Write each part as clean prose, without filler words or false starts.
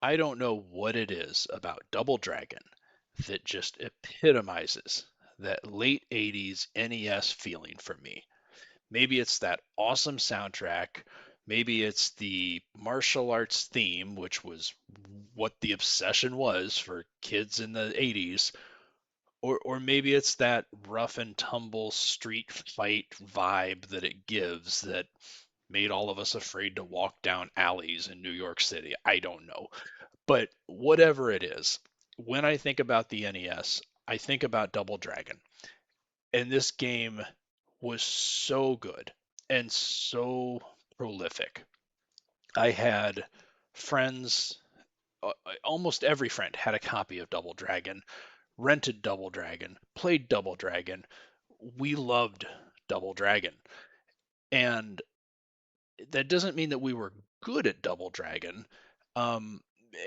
I don't know what it is about Double Dragon that just epitomizes that late 80s NES feeling for me. Maybe it's that awesome soundtrack. Maybe it's the martial arts theme, which was what the obsession was for kids in the 80s. Or maybe it's that rough and tumble street fight vibe that it gives that made all of us afraid to walk down alleys in New York City. I don't know. But whatever it is, when I think about the NES, I think about Double Dragon. And this game was so good and so prolific. I had friends, almost every friend had a copy of Double Dragon, rented Double Dragon, played Double Dragon. We loved Double Dragon. And that doesn't mean that we were good at Double Dragon. Um,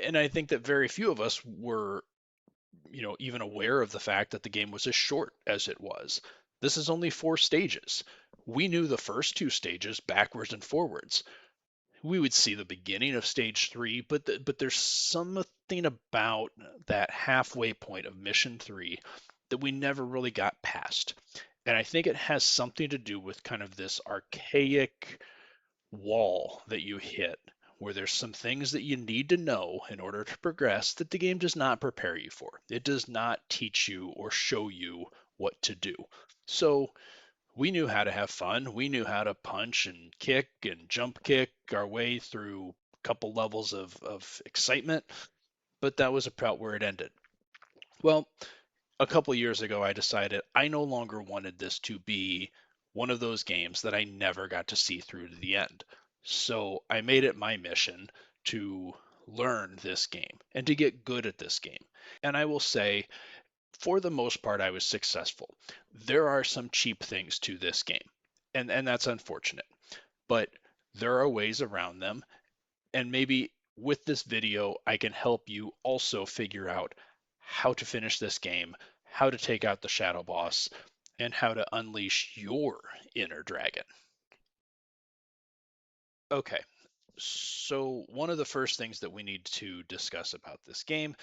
and I think that very few of us were, even aware of the fact that the game was as short as it was. This is only 4 stages. We knew the first 2 stages backwards and forwards. We would see the beginning of stage 3, but there's something about that halfway point of mission 3 that we never really got past. And I think it has something to do with kind of this archaic wall that you hit where there's some things that you need to know in order to progress that the game does not prepare you for. It does not teach you or show you what to do. So we knew how to have fun. We knew how to punch and kick and jump kick our way through a couple levels of excitement, but that was about where it ended. Well, a couple years ago, I decided I no longer wanted this to be one of those games that I never got to see through to the end. So I made it my mission to learn this game and to get good at this game. And I will say, for the most part, I was successful. There are some cheap things to this game, and that's unfortunate. But there are ways around them, and maybe with this video, I can help you also figure out how to finish this game, how to take out the shadow boss, and how to unleash your inner dragon. Okay, so one of the first things that we need to discuss about this game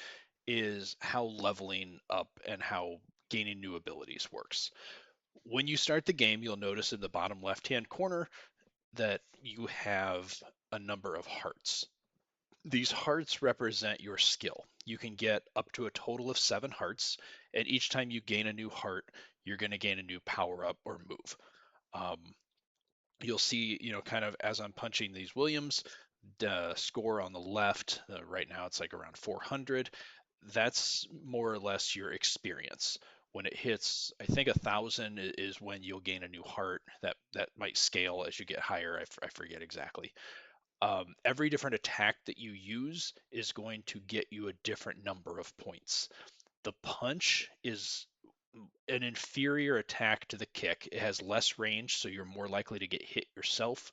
is how leveling up and how gaining new abilities works. When you start the game, you'll notice in the bottom left-hand corner that you have a number of hearts. These hearts represent your skill. You can get up to a total of 7 hearts, and each time you gain a new heart, you're going to gain a new power up or move. Um, you'll see, kind of as I'm punching these Williams, the score on the left, right now it's like around 400. That's more or less your experience. When it hits, I think 1,000 is when you'll gain a new heart. That might scale as you get higher. I forget exactly. Every different attack that you use is going to get you a different number of points. The punch is an inferior attack to the kick. It has less range, so you're more likely to get hit yourself.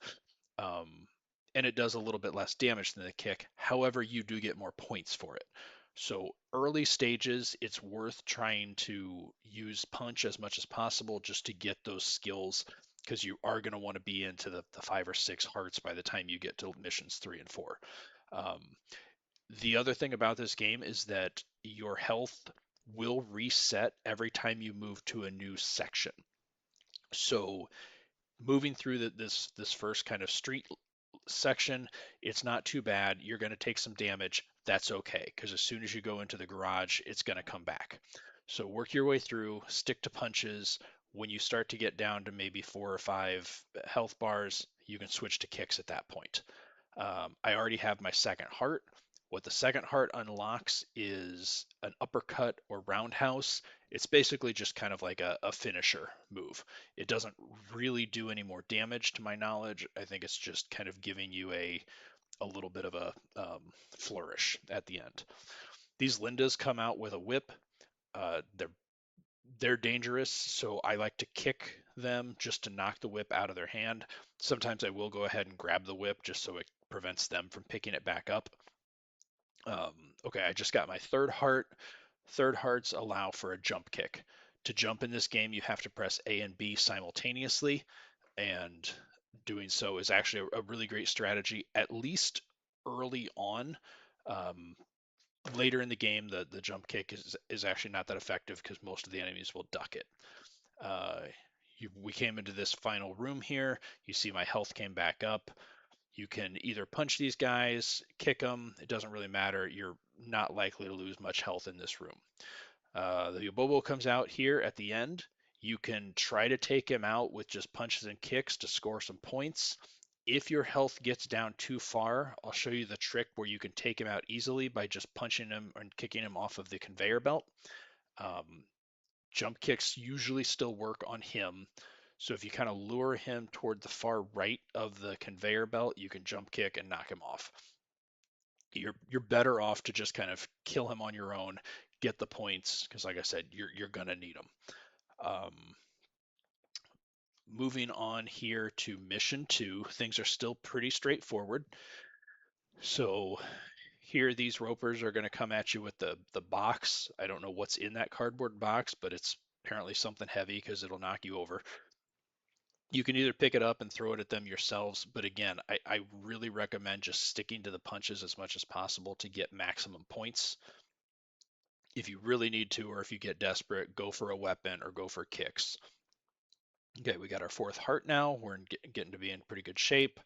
Um, and it does a little bit less damage than the kick. However, you do get more points for it. So early stages, it's worth trying to use punch as much as possible just to get those skills because you are going to want to be into the 5 or 6 hearts by the time you get to missions 3 and 4. Um, the other thing about this game is that your health will reset every time you move to a new section. So moving through this first kind of street section, it's not too bad. You're going to take some damage. That's okay, because as soon as you go into the garage, it's going to come back. So work your way through, stick to punches. When you start to get down to maybe 4 or 5 health bars, you can switch to kicks at that point. I already have my second heart. What the second heart unlocks is an uppercut or roundhouse. It's basically just kind of like a finisher move. It doesn't really do any more damage to my knowledge. I think it's just kind of giving you a little bit of a flourish at the end. These Lindas come out with a whip. They're dangerous, so I like to kick them just to knock the whip out of their hand. Sometimes I will go ahead and grab the whip just so it prevents them from picking it back up. Um, okay, I just got my third heart. Third hearts allow for a jump kick. To jump in this game, you have to press A and B simultaneously, and doing so is actually a really great strategy, at least early on. Um, Later in the game, the jump kick is actually not that effective because most of the enemies will duck it. Uh, we came into this final room here. You see my health came back up. You can either punch these guys, kick them. It doesn't really matter. You're not likely to lose much health in this room. The Yobobo comes out here at the end. You can try to take him out with just punches and kicks to score some points. If your health gets down too far, I'll show you the trick where you can take him out easily by just punching him and kicking him off of the conveyor belt. Um, Jump kicks usually still work on him. So if you kind of lure him toward the far right of the conveyor belt, you can jump kick and knock him off. You're better off to just kind of kill him on your own, get the points, because like I said, you're gonna need them. Um, Moving on here to mission 2, things are still pretty straightforward. So here these ropers are going to come at you with the box. I don't know what's in that cardboard box, but it's apparently something heavy because it'll knock you over. You can either pick it up and throw it at them yourselves, but again, I really recommend just sticking to the punches as much as possible to get maximum points. If you really need to, or if you get desperate, go for a weapon or go for kicks. Okay, we got our 4th heart now. We're getting to be in pretty good shape.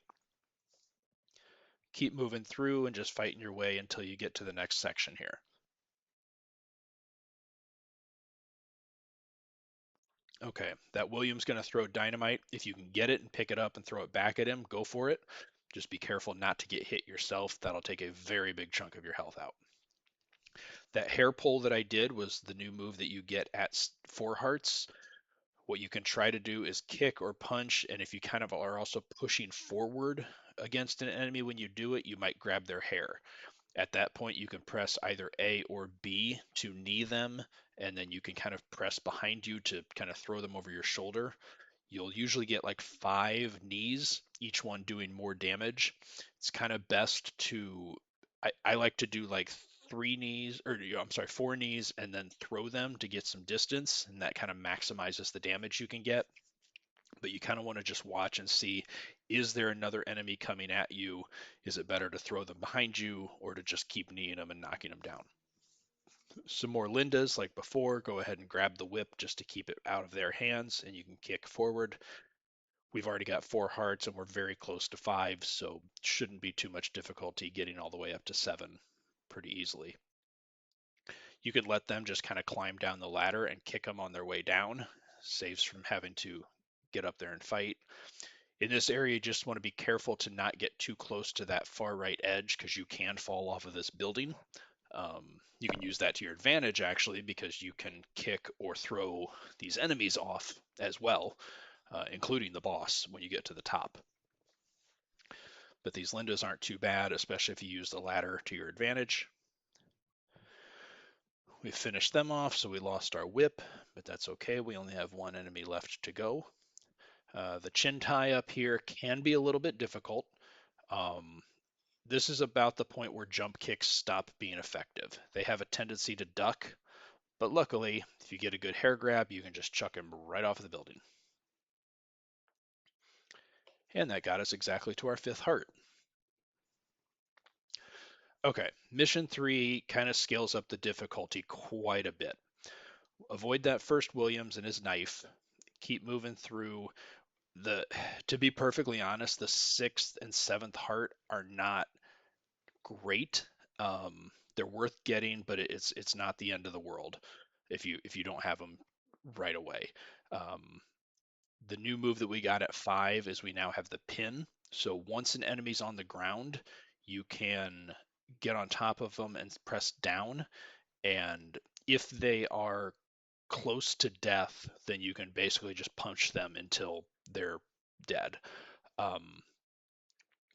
Keep moving through and just fighting your way until you get to the next section here. Okay, that William's going to throw dynamite. If you can get it and pick it up and throw it back at him, go for it. Just be careful not to get hit yourself. That'll take a very big chunk of your health out. That hair pull that I did was the new move that you get at 4 hearts. What you can try to do is kick or punch, and if you kind of are also pushing forward against an enemy when you do it, you might grab their hair. At that point, you can press either A or B to knee them, and then you can kind of press behind you to kind of throw them over your shoulder. You'll usually get like 5 knees, each one doing more damage. It's kind of best to, I like to do like 3 knees, or I'm sorry, 4 knees, and then throw them to get some distance, and that kind of maximizes the damage you can get. But you kind of want to just watch and see, is there another enemy coming at you? Is it better to throw them behind you or to just keep kneeing them and knocking them down? Some more Lindas like before, go ahead and grab the whip just to keep it out of their hands and you can kick forward. We've already got 4 hearts and we're very close to 5, so shouldn't be too much difficulty getting all the way up to 7 pretty easily. You could let them just kind of climb down the ladder and kick them on their way down. Saves from having to get up there and fight. In this area, you just want to be careful to not get too close to that far right edge because you can fall off of this building. You can use that to your advantage actually because you can kick or throw these enemies off as well, including the boss when you get to the top. But these Lindas aren't too bad, especially if you use the ladder to your advantage. We finished them off, so we lost our whip, but that's okay. We only have 1 enemy left to go. The chin tie up here can be a little bit difficult. Um, this is about the point where jump kicks stop being effective. They have a tendency to duck, but luckily, if you get a good hair grab, you can just chuck him right off of the building. And that got us exactly to our 5th heart. Okay, mission 3 kind of scales up the difficulty quite a bit. Avoid that first Williams and his knife. Keep moving through. To be perfectly honest, the 6th and 7th heart are not great. They're worth getting, but it's not the end of the world if you don't have them right away. Um, the new move that we got at 5 is we now have the pin. So once an enemy's on the ground, you can get on top of them and press down. And if they are close to death, then you can basically just punch them until they're dead. Um,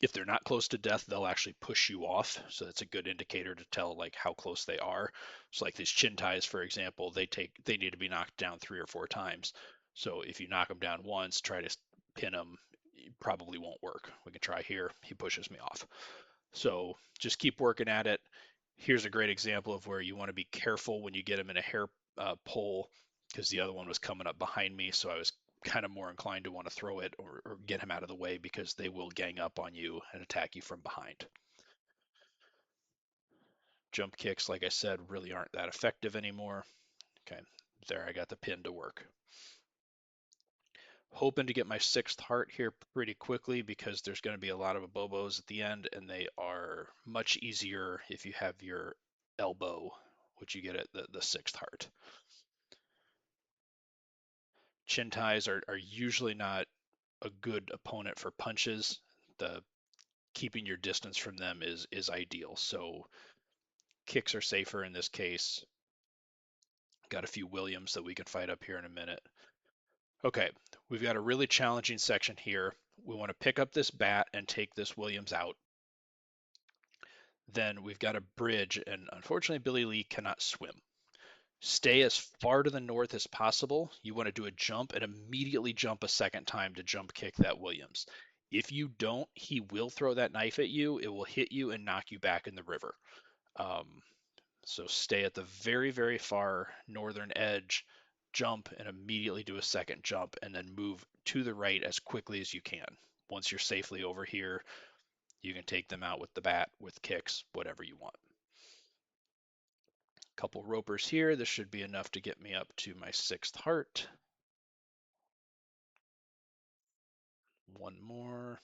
if they're not close to death, they'll actually push you off. So that's a good indicator to tell like how close they are. So like these chin ties, for example, they need to be knocked down 3 or 4 times. So if you knock them down once, try to pin them, it probably won't work. We can try here. He pushes me off. So just keep working at it. Here's a great example of where you want to be careful when you get him in a hair pull because the other one was coming up behind me. So I was kind of more inclined to want to throw it or get him out of the way because they will gang up on you and attack you from behind. Jump kicks, like I said, really aren't that effective anymore. Okay, there I got the pin to work. Hoping to get my 6th heart here pretty quickly because there's going to be a lot of abobos at the end, and they are much easier if you have your elbow, which you get at the 6th heart. Chin ties are usually not a good opponent for punches. The keeping your distance from them is ideal. So kicks are safer in this case. Got a few Williams that we can fight up here in a minute. Okay, we've got a really challenging section here. We want to pick up this bat and take this Williams out. Then we've got a bridge, and unfortunately Billy Lee cannot swim. Stay as far to the north as possible. You want to do a jump and immediately jump a second time to jump kick that Williams. If you don't, he will throw that knife at you. It will hit you and knock you back in the river. So stay at the very, very far northern edge, jump, and immediately do a second jump, and then move to the right as quickly as you can. Once you're safely over here, you can take them out with the bat, with kicks, whatever you want. Couple ropers here. This should be enough to get me up to my 6th heart. One more.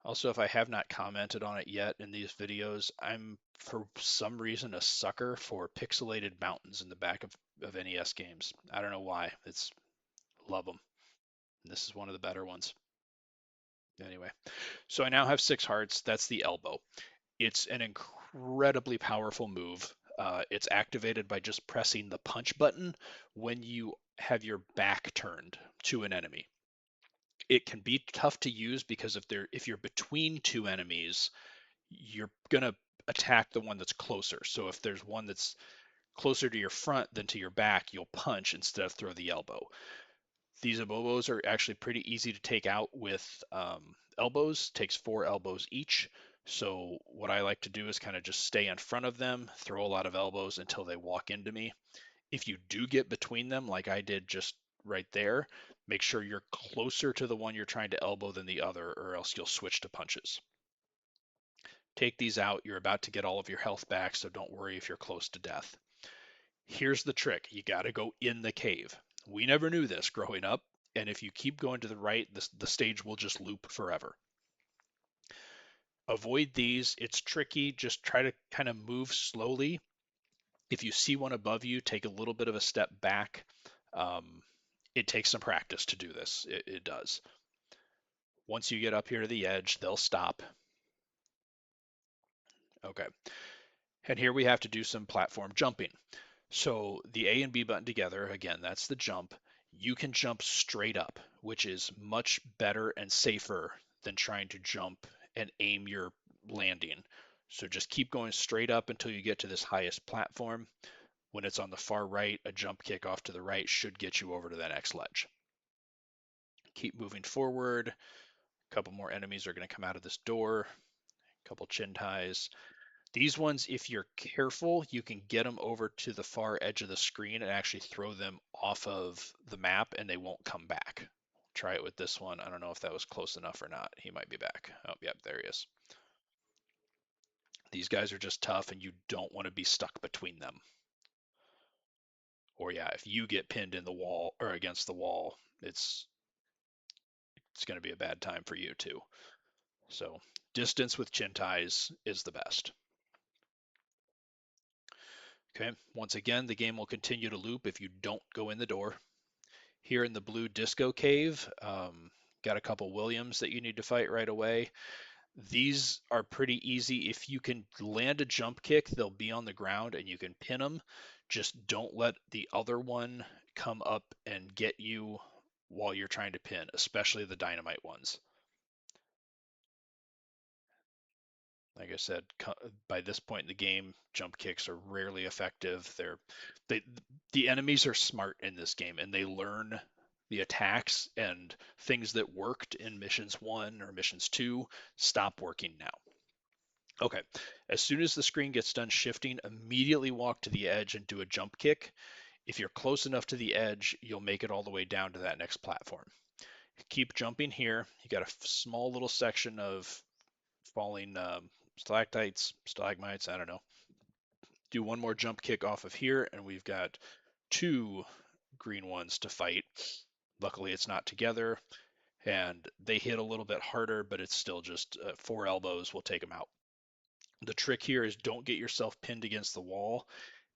Also, if I have not commented on it yet in these videos, I'm for some reason a sucker for pixelated mountains in the back of NES games. I don't know why. Love them. And this is one of the better ones. Anyway, so I now have 6 hearts. That's the elbow. It's an incredibly powerful move. It's activated by just pressing the punch button when you have your back turned to an enemy. It can be tough to use because if you're between two enemies, you're gonna attack the one that's closer. So if there's one that's closer to your front than to your back, you'll punch instead of throw the elbow. These abobos are actually pretty easy to take out with elbows. Takes 4 elbows each. So what I like to do is kind of just stay in front of them, throw a lot of elbows until they walk into me. If you do get between them, like I did just right there, make sure you're closer to the one you're trying to elbow than the other, or else you'll switch to punches. Take these out. You're about to get all of your health back, so don't worry if you're close to death. Here's the trick. You got to go in the cave. We never knew this growing up, and if you keep going to the right, the stage will just loop forever. Avoid these. It's tricky. Just try to kind of move slowly. If you see one above you, take a little bit of a step back. It takes some practice to do this. It does. Once you get up here to the edge, they'll stop. Okay. And here we have to do some platform jumping. So the A and B button together, again, that's the jump. You can jump straight up, which is much better and safer than trying to jump and aim your landing. So just keep going straight up until you get to this highest platform. When it's on the far right, a jump kick off to the right should get you over to the next ledge. Keep moving forward. A couple more enemies are going to come out of this door. A couple chin ties. These ones, if you're careful, you can get them over to the far edge of the screen and actually throw them off of the map and they won't come back. Try it with this one. I don't know if that was close enough or not. He might be back. Oh, yep, there he is. These guys are just tough and you don't want to be stuck between them. Or yeah, if you get pinned in the wall or against the wall, it's going to be a bad time for you too. So distance with chin ties is the best. Okay, once again, the game will continue to loop if you don't go in the door. Here in the blue disco cave, got a couple Williams that you need to fight right away. These are pretty easy. If you can land a jump kick, they'll be on the ground and you can pin them. Just don't let the other one come up and get you while you're trying to pin, especially the dynamite ones. Like I said, by this point in the game, jump kicks are rarely effective. The enemies are smart in this game, and they learn the attacks, and things that worked in missions 1 or missions 2 stop working now. Okay, as soon as the screen gets done shifting, immediately walk to the edge and do a jump kick. If you're close enough to the edge, you'll make it all the way down to that next platform. Keep jumping here. You got a small little section of falling stalactites, stalagmites, I don't know. Do one more jump kick off of here, and we've got two green ones to fight. Luckily, it's not together, and they hit a little bit harder, but it's still just 4 elbows will take them out. The trick here is don't get yourself pinned against the wall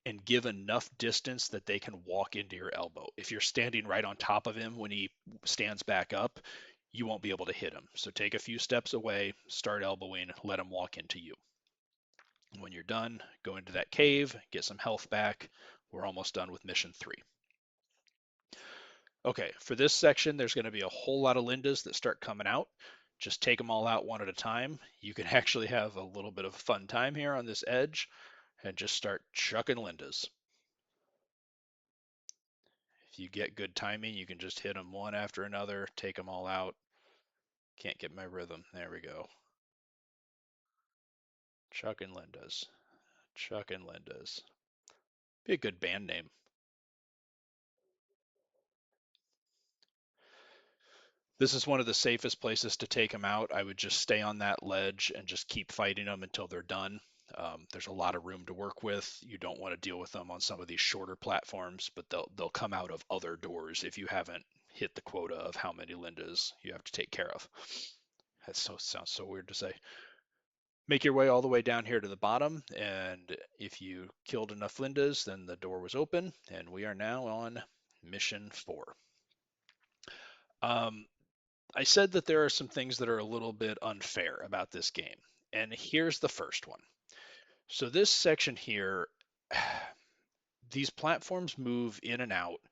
and give enough distance that they can walk into your elbow. If you're standing right on top of him when he stands back up, you won't be able to hit him. So take a few steps away, start elbowing, let him walk into you. When you're done, go into that cave, get some health back. We're almost done with mission 3. Okay, for this section, there's going to be a whole lot of Lindas that start coming out. Just take them all out one at a time. You can actually have a little bit of a fun time here on this edge and just start chucking Lindas. If you get good timing, you can just hit them one after another, take them all out. Can't get my rhythm. There we go. Chucking Lindas. Chucking Lindas. Be a good band name. This is one of the safest places to take them out. I would just stay on that ledge and just keep fighting them until they're done. There's a lot of room to work with. You don't want to deal with them on some of these shorter platforms, but they'll come out of other doors if you haven't hit the quota of how many Lindas you have to take care of. That sounds so weird to say. Make your way all the way down here to the bottom, and if you killed enough Lindas, then the door was open, and we are now on mission 4. Um, I said that there are some things that are a little bit unfair about this game, and here's the first one. So this section here, these platforms move in and out.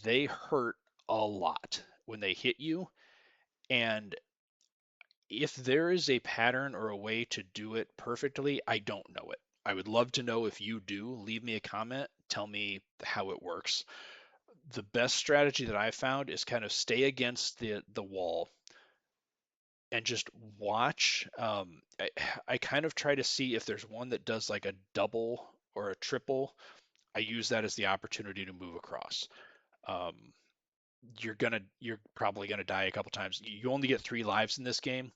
They hurt a lot when they hit you, and if there is a pattern or a way to do it perfectly, I don't know it. I would love to know if you do. Leave me a comment. Tell me how it works. The best strategy that I found is kind of stay against the wall and just watch. I kind of try to see if there's one that does like a double or a triple. I use that as the opportunity to move across. Um, you're probably gonna die a couple times. You only get 3 lives in this game.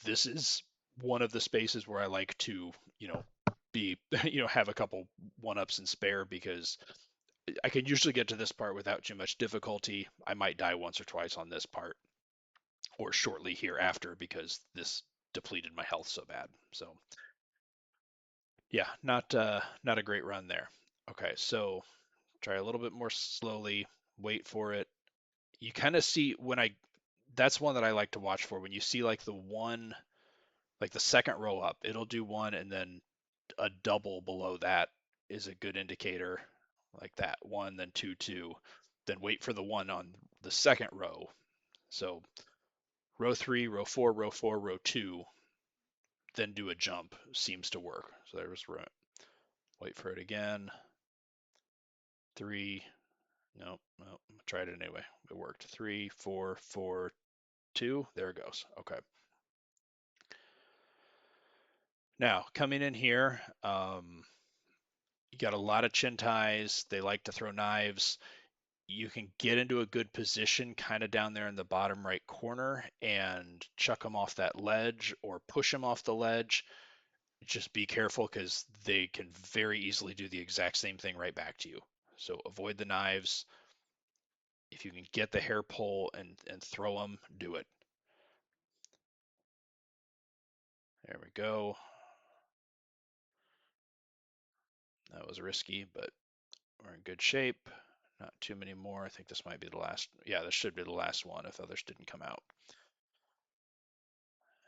This is one of the spaces where I like to, be, have a couple 1-ups and spare because I can usually get to this part without too much difficulty. I might die once or twice on this part or shortly hereafter because this depleted my health so bad. So yeah, not a great run there. Okay, so try a little bit more slowly, wait for it. You kind of see that's one that I like to watch for when you see like the second row up, it'll do one and then a double below that is a good indicator like that. One, then two, two, then wait for the one on the second row. So row 3, row 4, row 4, row 2, then do a jump seems to work. So there's row. Wait for it again. 3. Nope. Tried it anyway. It worked. 3, 4, 4, 2. There it goes. Okay. Now coming in here, you got a lot of chin ties. They like to throw knives. You can get into a good position kind of down there in the bottom right corner and chuck them off that ledge or push them off the ledge. Just be careful because they can very easily do the exact same thing right back to you. So avoid the knives. If you can get the hair pull and throw them, do it. There we go. That was risky, but we're in good shape. Not too many more. I think this might be the last. Yeah, this should be the last one if others didn't come out.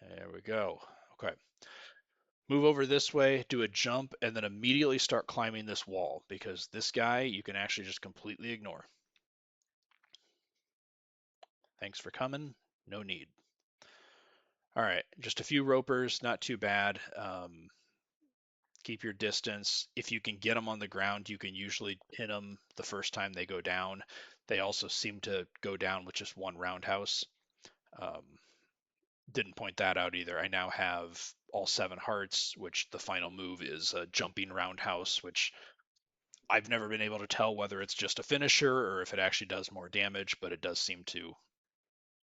There we go. Okay. Move over this way, do a jump, and then immediately start climbing this wall because this guy you can actually just completely ignore. Thanks for coming. No need. All right, just a few ropers, not too bad. Keep your distance. If you can get them on the ground, you can usually hit them the first time they go down. They also seem to go down with just one roundhouse. Um, didn't point that out either. I now have all 7 hearts, which the final move is a jumping roundhouse, which I've never been able to tell whether it's just a finisher or if it actually does more damage, but it does seem to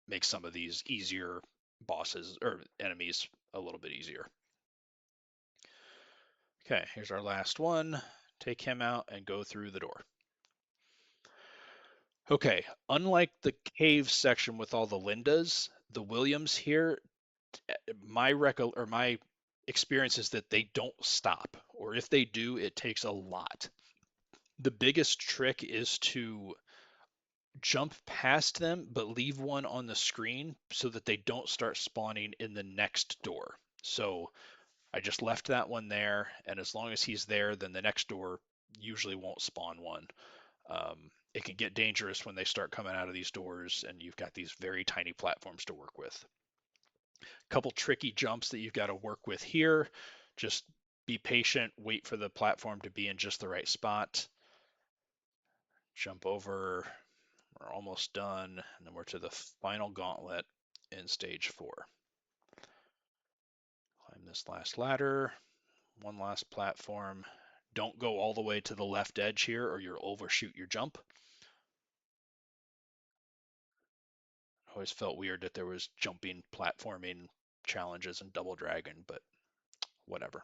make some of these easier bosses or enemies a little bit easier. Okay, here's our last one. Take him out and go through the door. Okay, unlike the cave section with all the Lindas, the Williams here, my experience is that they don't stop, or if they do, it takes a lot. The biggest trick is to jump past them, but leave one on the screen so that they don't start spawning in the next door. So I just left that one there, and as long as he's there, then the next door usually won't spawn one. It can get dangerous when they start coming out of these doors, and you've got these very tiny platforms to work with. A couple tricky jumps that you've got to work with here. Just be patient, wait for the platform to be in just the right spot. Jump over. We're almost done, and then we're to the final gauntlet in stage 4. Climb this last ladder. One last platform. Don't go all the way to the left edge here or you'll overshoot your jump. Always felt weird that there was jumping, platforming challenges in Double Dragon, but whatever.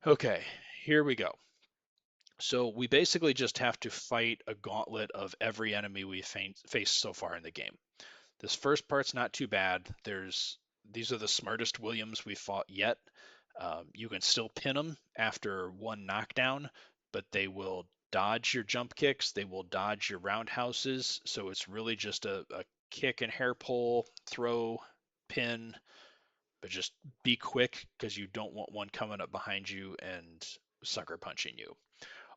Okay, here we go. So we basically just have to fight a gauntlet of every enemy we've faced so far in the game. This first part's not too bad. These are the smartest Williams we've fought yet. You can still pin them after one knockdown, but they will dodge your jump kicks. They will dodge your roundhouses. So it's really just a kick and hair pull, throw, pin, but just be quick because you don't want one coming up behind you and sucker punching you.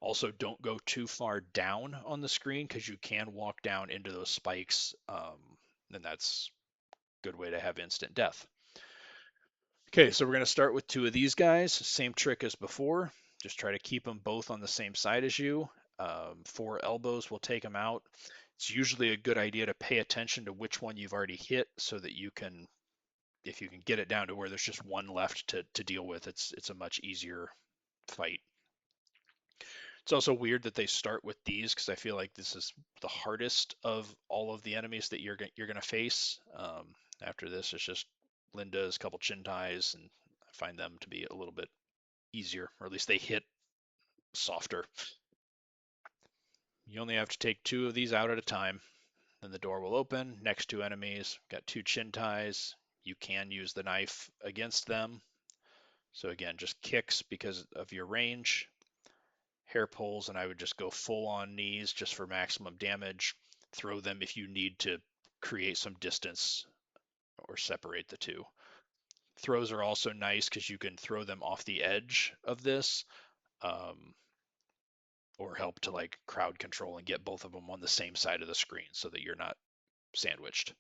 Also, don't go too far down on the screen because you can walk down into those spikes, and that's a good way to have instant death. Okay, so we're going to start with 2 of these guys. Same trick as before. Just try to keep them both on the same side as you. 4 elbows will take them out. It's usually a good idea to pay attention to which one you've already hit so that you can, if you can get it down to where there's just one left to deal with, it's a much easier fight. It's also weird that they start with these because I feel like this is the hardest of all of the enemies that you're going to face. After this, it's just Linda's, couple chin ties, and I find them to be a little bit easier, or at least they hit softer. You only have to take 2 of these out at a time. Then the door will open. Next 2 enemies, got 2 chin ties. You can use the knife against them. So again, just kicks because of your range. Hair pulls, and I would just go full on knees just for maximum damage. Throw them if you need to create some distance or separate the 2. Throws are also nice because you can throw them off the edge of this, um, or help to like crowd control and get both of them on the same side of the screen so that you're not sandwiched.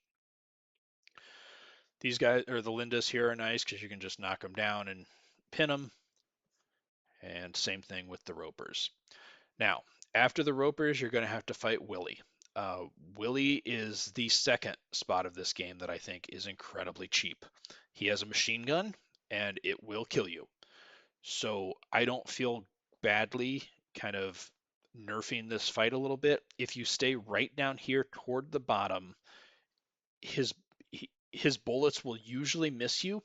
These guys, or the Lindas here, are nice because you can just knock them down and pin them. And same thing with the Ropers. Now, after the Ropers, you're going to have to fight Willie. Willie is the second spot of this game that I think is incredibly cheap. He has a machine gun, and it will kill you. So I don't feel badly kind of nerfing this fight a little bit. If you stay right down here toward the bottom, his his bullets will usually miss you,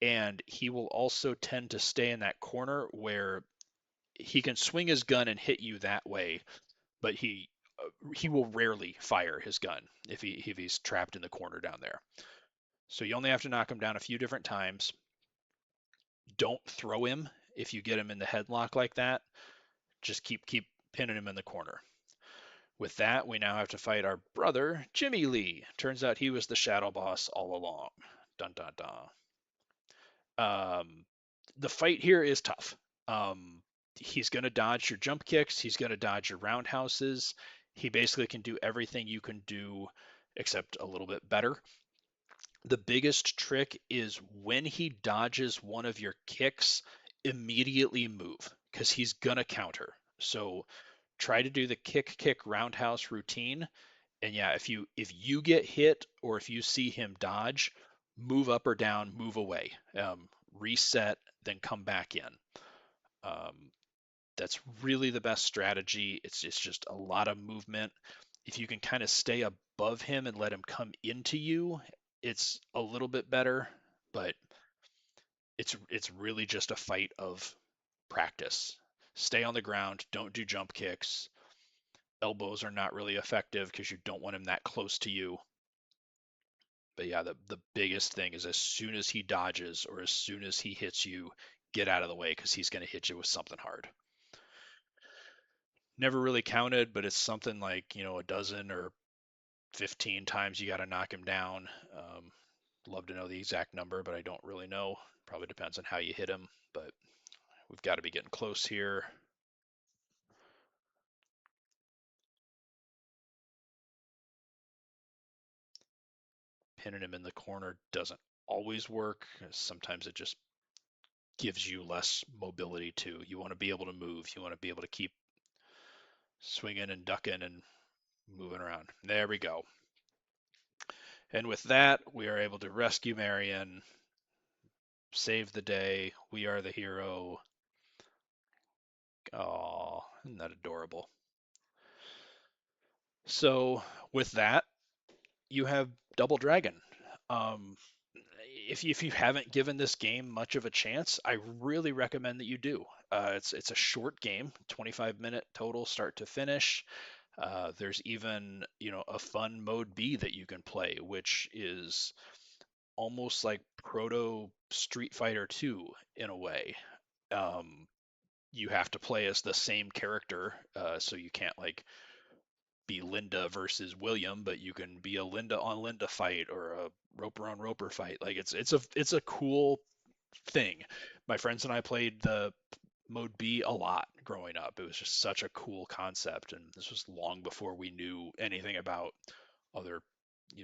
and he will also tend to stay in that corner where he can swing his gun and hit you that way, but he will rarely fire his gun if he's trapped in the corner down there. So you only have to knock him down a few different times. Don't throw him if you get him in the headlock like that. Just keep pinning him in the corner. With that, we now have to fight our brother, Jimmy Lee. Turns out he was the shadow boss all along. Dun dun dun. The fight here is tough. He's going to dodge your jump kicks. He's going to dodge your roundhouses. He basically can do everything you can do except a little bit better. The biggest trick is when he dodges one of your kicks, immediately move because he's going to counter. So try to do the kick roundhouse routine. And yeah, if you get hit or if you see him dodge, move up or down, move away, reset, then come back in. Um, that's really the best strategy. It's just a lot of movement. If you can kind of stay above him and let him come into you, it's a little bit better. But it's really just a fight of practice. Stay on the ground, don't do jump kicks. Elbows are not really effective because you don't want him that close to you. But yeah, the biggest thing is as soon as he dodges or as soon as he hits you, get out of the way because he's going to hit you with something hard. Never really counted, but it's something like, a dozen or 15 times you got to knock him down. Love to know the exact number, but I don't really know. Probably depends on how you hit him, but we've got to be getting close here. Pinning him in the corner doesn't always work. Sometimes it just gives you less mobility too. You want to be able to move. You want to be able to keep swinging and ducking and moving around. There we go. And with that, we are able to rescue Marion, save the day. We are the hero. Oh, isn't that adorable? So with that, you have Double Dragon. Um, if you haven't given this game much of a chance, I really recommend that you do. It's a short game, 25-minute total, start to finish. There's even a fun mode B that you can play, which is almost like proto Street Fighter 2 in a way. Um, you have to play as the same character, so you can't like be Linda versus William, but you can be a Linda on Linda fight or a Roper on Roper fight. Like it's a cool thing. My friends and I played the Mode B a lot growing up. It was just such a cool concept, and this was long before we knew anything about other,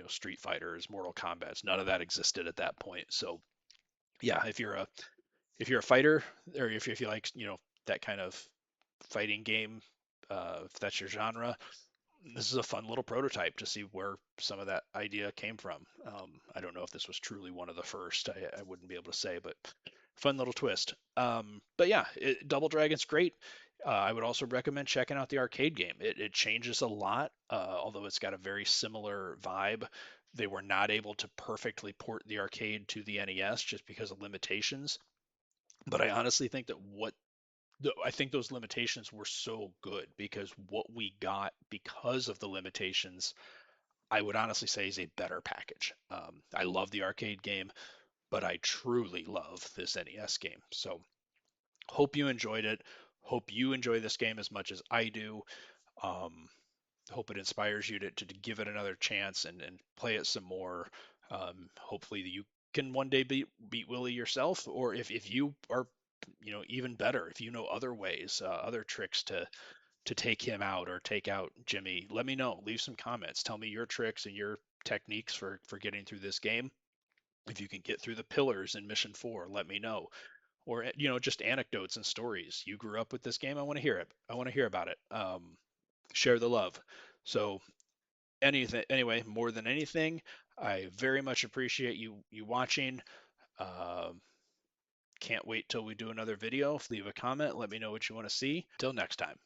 Street Fighters, Mortal Kombat's. None of that existed at that point. So yeah, if you're a fighter, or if you like, that kind of fighting game, if that's your genre, this is a fun little prototype to see where some of that idea came from. I don't know if this was truly one of the first. I wouldn't be able to say, but fun little twist. But yeah, Double Dragon's great. I would also recommend checking out the arcade game. It changes a lot, although it's got a very similar vibe. They were not able to perfectly port the arcade to the NES just because of limitations. But I honestly think that I think those limitations were so good because what we got because of the limitations, I would honestly say is a better package. I love the arcade game, but I truly love this NES game. So hope you enjoyed it. Hope you enjoy this game as much as I do. Um, Hope it inspires you to give it another chance and play it some more. Hopefully you can one day beat Willie yourself, or if you are, even better, if you know other ways, other tricks to take him out or take out Jimmy, let me know. Leave some comments. Tell me your tricks and your techniques for getting through this game. If you can get through the pillars in Mission 4, let me know. Or just anecdotes and stories. You grew up with this game. I want to hear it. I want to hear about it. Share the love. So anything, anyway, more than anything, I very much appreciate you watching. Um, can't wait till we do another video. Leave a comment. Let me know what you want to see. Till next time.